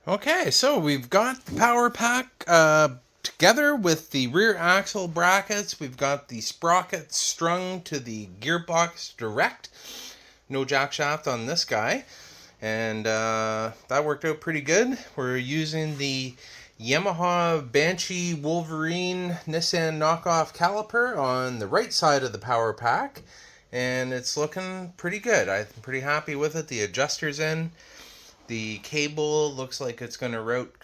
Okay, so we've got the PowerPack together with the rear axle brackets. We've got the sprockets strung to the Gearbox Direct. No jack shaft on this guy. And that worked out pretty good. We're using the Yamaha Banshee Wolverine Nissan knockoff caliper on the right side of the PowerPack. And it's looking pretty good. I'm pretty happy with it. The adjuster's in. The cable looks like it's going to route,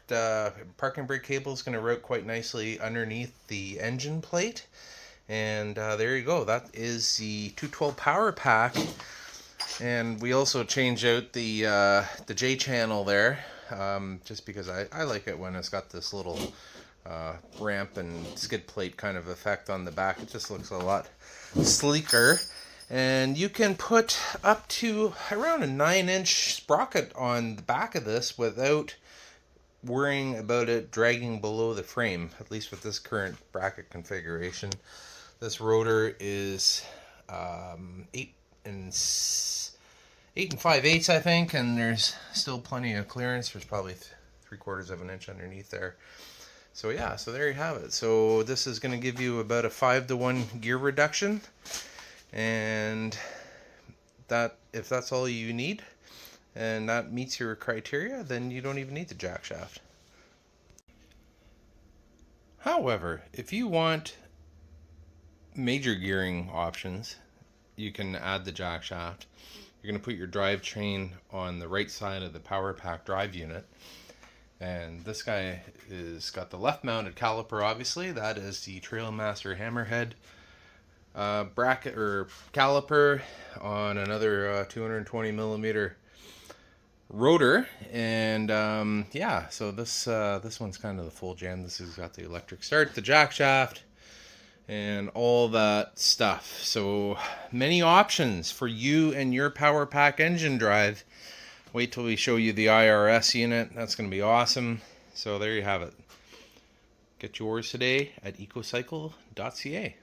parking brake cable is going to route quite nicely underneath the engine plate. And there you go. That is the 212 PowerPack. And we also change out the J channel there, just because I like it when it's got this little ramp and skid plate kind of effect on the back. It just looks a lot sleeker. And you can put up to around a 9-inch sprocket on the back of this without worrying about it dragging below the frame, at least with this current bracket configuration. This rotor is 8 5/8, I think, and there's still plenty of clearance. There's probably 3/4 of an inch underneath there. So yeah, so there you have it. So this is going to give you about a 5-to-1 gear reduction. And that, if that's all you need and that meets your criteria, then you don't even need the jack shaft. However, if you want major gearing options, you can add the jack shaft. You're going to put your drivetrain on the right side of the PowerPack drive unit. And this guy is got the left mounted caliper, obviously. That is the Trailmaster Hammerhead bracket or caliper on another 220 millimeter rotor. And yeah, so this one's kind of the full jam. This has got the electric start, the jack shaft, and all that stuff. So many options for you and your PowerPack engine drive. Wait till we show you the IRS unit. That's going to be awesome. So there you have it. Get yours today at ecocycle.ca.